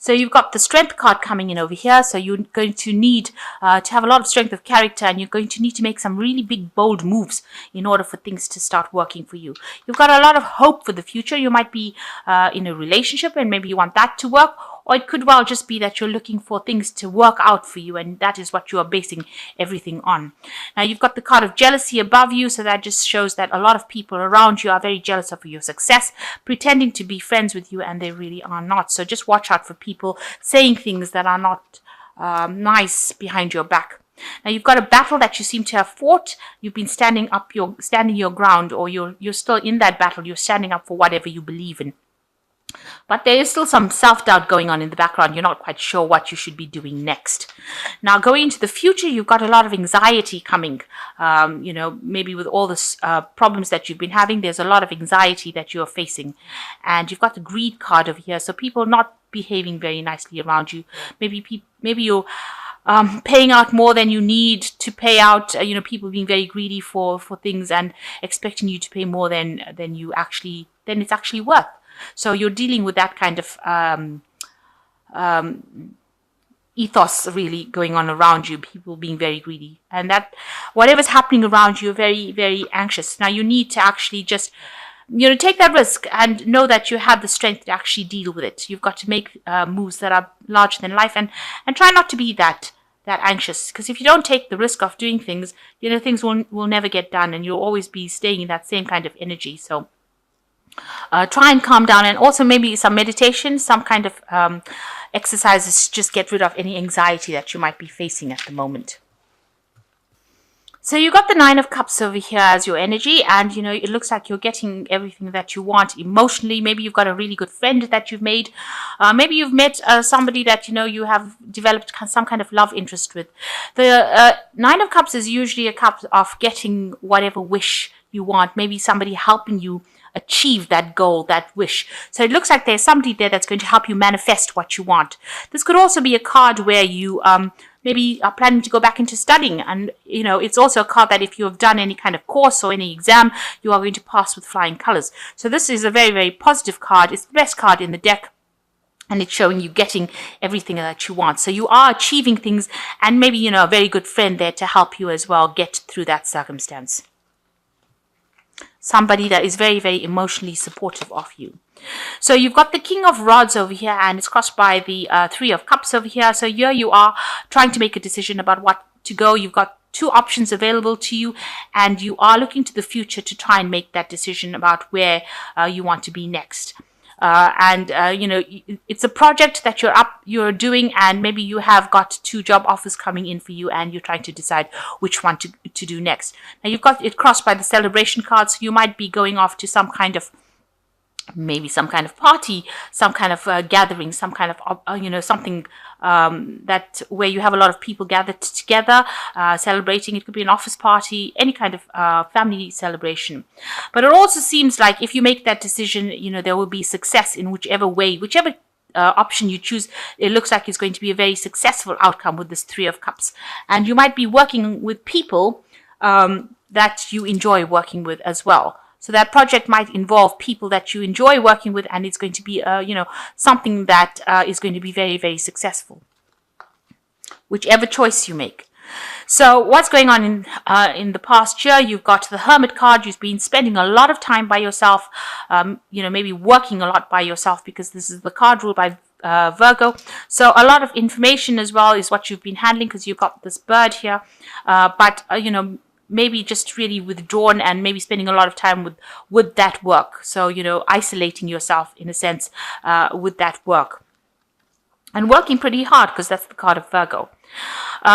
So you've got the strength card coming in over here. So you're going to need to have a lot of strength of character, and you're going to need to make some really big, bold moves in order for things to start working for you. You've got a lot of hope for the future. You might be in a relationship and maybe you want that to work, or it could well just be that you're looking for things to work out for you, and that is what you are basing everything on. Now you've got the card of jealousy above you, so that just shows that a lot of people around you are very jealous of your success, pretending to be friends with you, and they really are not. So just watch out for people saying things that are not nice behind your back. Now you've got a battle that you seem to have fought. You've been standing your ground, or you're still in that battle. You're standing up for whatever you believe in. But there is still some self-doubt going on in the background. You're not quite sure what you should be doing next. Now, going into the future, you've got a lot of anxiety coming. Maybe with all the problems that you've been having, there's a lot of anxiety that you're facing. And you've got the greed card over here. So people not behaving very nicely around you. Maybe you're paying out more than you need to pay out. People being very greedy for things and expecting you to pay more than it's actually worth. So you're dealing with that kind of ethos really going on around you, people being very greedy. And that whatever's happening around you, you're very, very anxious. Now you need to actually just, take that risk and know that you have the strength to actually deal with it. You've got to make moves that are larger than life, and try not to be that anxious. Because if you don't take the risk of doing things, things will never get done, and you'll always be staying in that same kind of energy. So try and calm down, and also maybe some meditation, some kind of exercises, just get rid of any anxiety that you might be facing at the moment. So you got the Nine of Cups over here as your energy, and it looks like you're getting everything that you want emotionally. Maybe you've got a really good friend that you've made. Maybe you've met somebody that you have developed some kind of love interest with. The Nine of Cups is usually a cup of getting whatever wish you want. Maybe somebody helping you achieve that goal, that wish. So it looks like there's somebody there that's going to help you manifest what you want. This could also be a card where you maybe are planning to go back into studying, and it's also a card that if you have done any kind of course or any exam, you are going to pass with flying colors. So this is a very, very positive card. It's the best card in the deck, and it's showing you getting everything that you want. So you are achieving things, and maybe a very good friend there to help you as well get through that circumstance. Somebody that is very, very emotionally supportive of you. So you've got the King of Rods over here, and it's crossed by the Three of Cups over here. So here you are trying to make a decision about what to go. You've got two options available to you, and you are looking to the future to try and make that decision about where you want to be next. It's a project that you're doing, and maybe you have got two job offers coming in for you, and you're trying to decide which one to do next. Now you've got it crossed by the celebration card, so you might be going off to some kind of party, some kind of gathering, some kind of something that where you have a lot of people gathered together celebrating. It could be an office party, any kind of family celebration. But it also seems like if you make that decision, there will be success in whichever option you choose. It looks like it's going to be a very successful outcome with this Three of Cups, and you might be working with people that you enjoy working with as well. So that project might involve people that you enjoy working with, and it's going to be, something that is going to be very, very successful, whichever choice you make. So what's going on in the past year? You've got the Hermit card. You've been spending a lot of time by yourself, maybe working a lot by yourself, because this is the card ruled by Virgo. So a lot of information as well is what you've been handling, because you've got this bird here, maybe just really withdrawn and maybe spending a lot of time with that work. So, isolating yourself in a sense with that work. And working pretty hard, because that's the card of Virgo.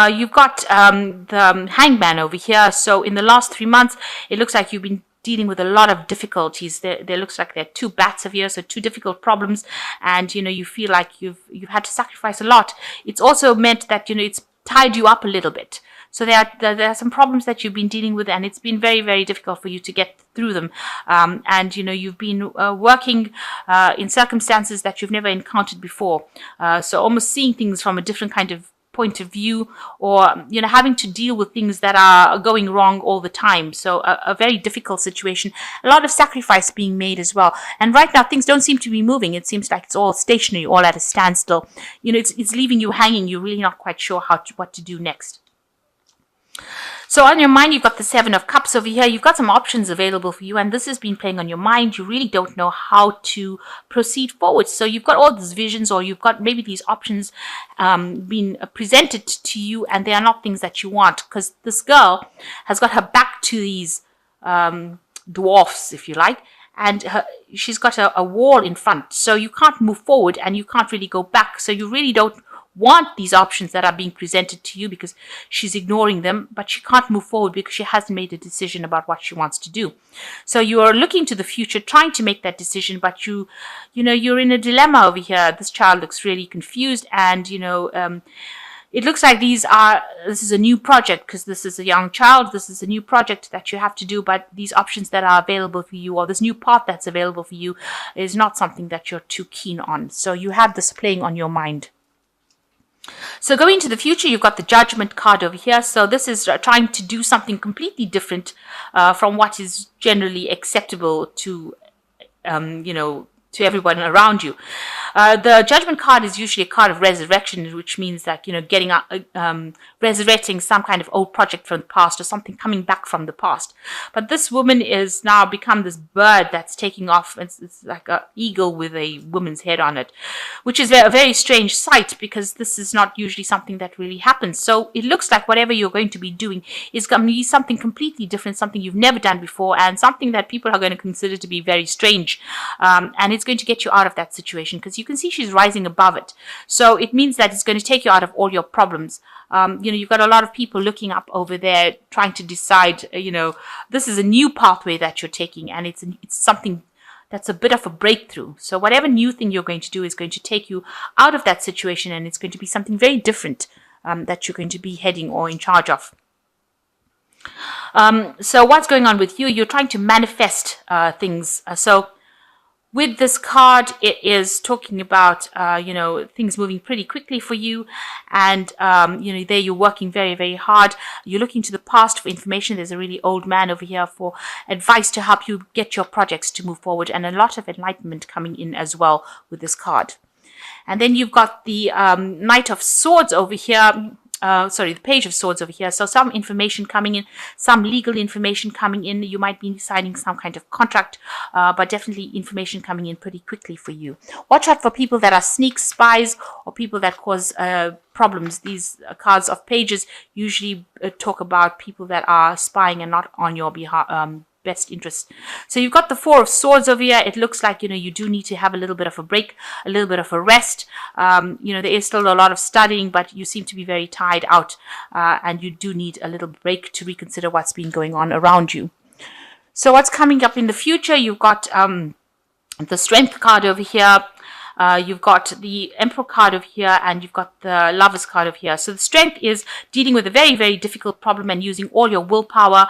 You've got the Hangman over here. So in the last 3 months, it looks like you've been dealing with a lot of difficulties. There looks like there are two bats over here, so two difficult problems. And, you feel like you've had to sacrifice a lot. It's also meant that, it's tied you up a little bit. So there are some problems that you've been dealing with, and it's been very, very difficult for you to get through them. And you've been working in circumstances that you've never encountered before. So almost seeing things from a different kind of point of view, or having to deal with things that are going wrong all the time. So a very difficult situation, a lot of sacrifice being made as well. And right now things don't seem to be moving. It seems like it's all stationary, all at a standstill. It's leaving you hanging. You're really not quite sure what to do next. So on your mind, you've got the Seven of Cups over here. You've got some options available for you, and this has been playing on your mind. You really don't know how to proceed forward. So you've got all these visions, or you've got maybe these options being presented to you, and they are not things that you want, because this girl has got her back to these dwarfs, if you like, and she's got a wall in front. So you can't move forward, and you can't really go back. So you really don't want these options that are being presented to you, because she's ignoring them, but she can't move forward because she hasn't made a decision about what she wants to do. So you are looking to the future, trying to make that decision, but you're in a dilemma over here. This child looks really confused, and it looks like this is a new project, because this is a young child. This is a new project that you have to do, but these options that are available for you, or this new path that's available for you, is not something that you're too keen on. So you have this playing on your mind. So going into the future, you've got the Judgment card over here. So this is trying to do something completely different from what is generally acceptable to, to everyone around you. The Judgment card is usually a card of resurrection, which means that, getting resurrecting some kind of old project from the past, or something coming back from the past. But this woman is now become this bird that's taking off. It's like an eagle with a woman's head on it, which is a very strange sight, because this is not usually something that really happens. So it looks like whatever you're going to be doing is going to be something completely different, something you've never done before, and something that people are going to consider to be very strange. And it's going to get you out of that situation, because you can see she's rising above it. So it means that it's going to take you out of all your problems. You've got a lot of people looking up over there, trying to decide, this is a new pathway that you're taking, and it's something that's a bit of a breakthrough. So whatever new thing you're going to do is going to take you out of that situation, and it's going to be something very different that you're going to be heading or in charge of. So what's going on with you? You're trying to manifest things. So with this card, it is talking about, things moving pretty quickly for you. And, there you're working very, very hard. You're looking to the past for information. There's a really old man over here for advice to help you get your projects to move forward. And a lot of enlightenment coming in as well with this card. And then you've got the Knight of Swords over here. The Page of Swords over here. So some information coming in, some legal information coming in. You might be signing some kind of contract, but definitely information coming in pretty quickly for you. Watch out for people that are sneak spies, or people that cause problems. These cards of pages usually talk about people that are spying and not on your behalf. Best interest. So you've got the Four of Swords over here. It looks like, you do need to have a little bit of a break, a little bit of a rest. There is still a lot of studying, but you seem to be very tired out, and you do need a little break to reconsider what's been going on around you. So what's coming up in the future? You've got the Strength card over here. You've got the Emperor card over here, and you've got the Lovers card over here. So the Strength is dealing with a very, very difficult problem and using all your willpower,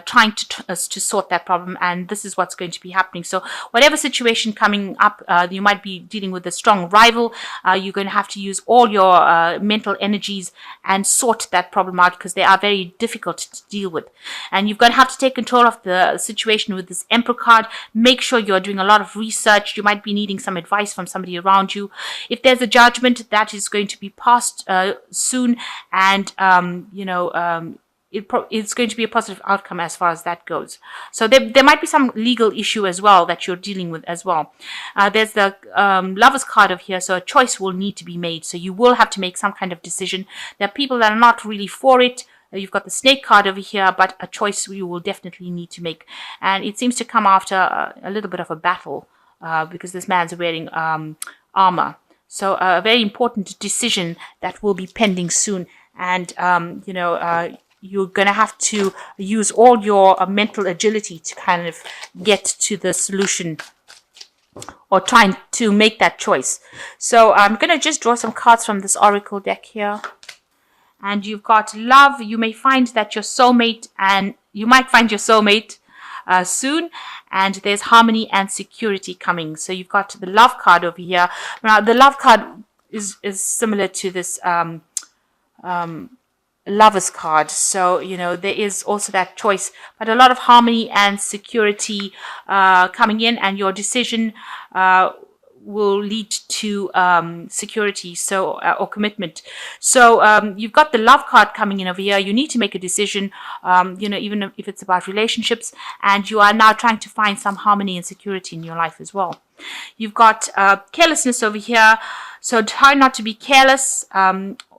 trying to sort that problem. And this is what's going to be happening. So whatever situation coming up, you might be dealing with a strong rival. You're going to have to use all your mental energies and sort that problem out, because they are very difficult to deal with. And you're going to have to take control of the situation with this Emperor card. Make sure you're doing a lot of research. You might be needing some advice from somebody around you. If there's a judgment, that is going to be passed soon, and it's going to be a positive outcome as far as that goes. So there might be some legal issue as well that you're dealing with as well. There's the Lovers card over here, so a choice will need to be made. So you will have to make some kind of decision. There are people that are not really for it. You've got the Snake card over here, but a choice you will definitely need to make. And it seems to come after a little bit of a battle, because this man's wearing armor. So a very important decision that will be pending soon. And, you're going to have to use all your mental agility to kind of get to the solution, or trying to make that choice. So I'm going to just draw some cards from this Oracle deck here. And you've got love. You may find that your soulmate, and you might find your soulmate soon. And there's harmony and security coming. So you've got the Love card over here. Now the Love card is similar to this Lover's card. So, there is also that choice, but a lot of harmony and security coming in, and your decision will lead to security, or commitment. So you've got the love card coming in over here. You need to make a decision, even if it's about relationships, and you are now trying to find some harmony and security in your life as well. You've got carelessness over here. So try not to be careless,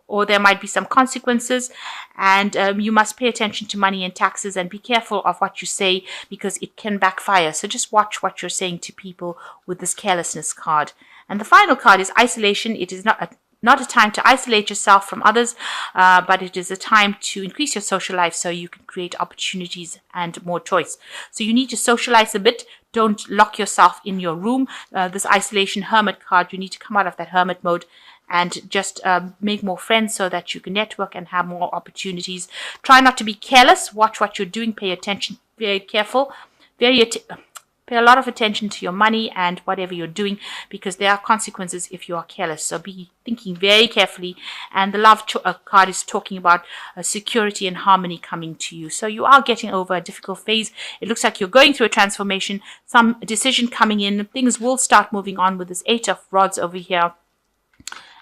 or there might be some consequences, and you must pay attention to money and taxes and be careful of what you say, because it can backfire. So just watch what you're saying to people with this carelessness card. And the final card is isolation. It is not a time to isolate yourself from others, but it is a time to increase your social life so you can create opportunities and more choice. So you need to socialize a bit. Don't lock yourself in your room. This isolation hermit card, you need to come out of that hermit mode and just make more friends so that you can network and have more opportunities. Try not to be careless. Watch what you're doing. Pay attention. Very careful. Pay a lot of attention to your money and whatever you're doing, because there are consequences if you are careless. So be thinking very carefully. And the love card is talking about security and harmony coming to you. So you are getting over a difficult phase. It looks like you're going through a transformation, some decision coming in. Things will start moving on with this 8 of Rods over here.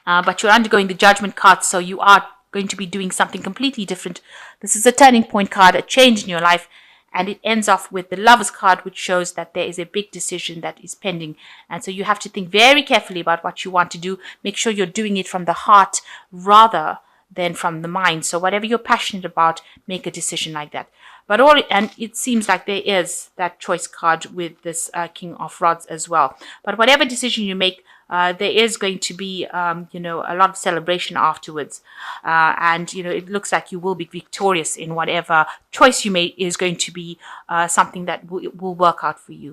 But you're undergoing the Judgment card, so you are going to be doing something completely different. This is a turning point card, a change in your life, and it ends off with the Lover's card, which shows that there is a big decision that is pending. And so you have to think very carefully about what you want to do. Make sure you're doing it from the heart rather than from the mind. So whatever you're passionate about, make a decision like that. And it seems like there is that choice card with this King of Rods as well. But whatever decision you make, there is going to be, a lot of celebration afterwards. And it looks like you will be victorious in whatever choice you make is going to be something that will work out for you.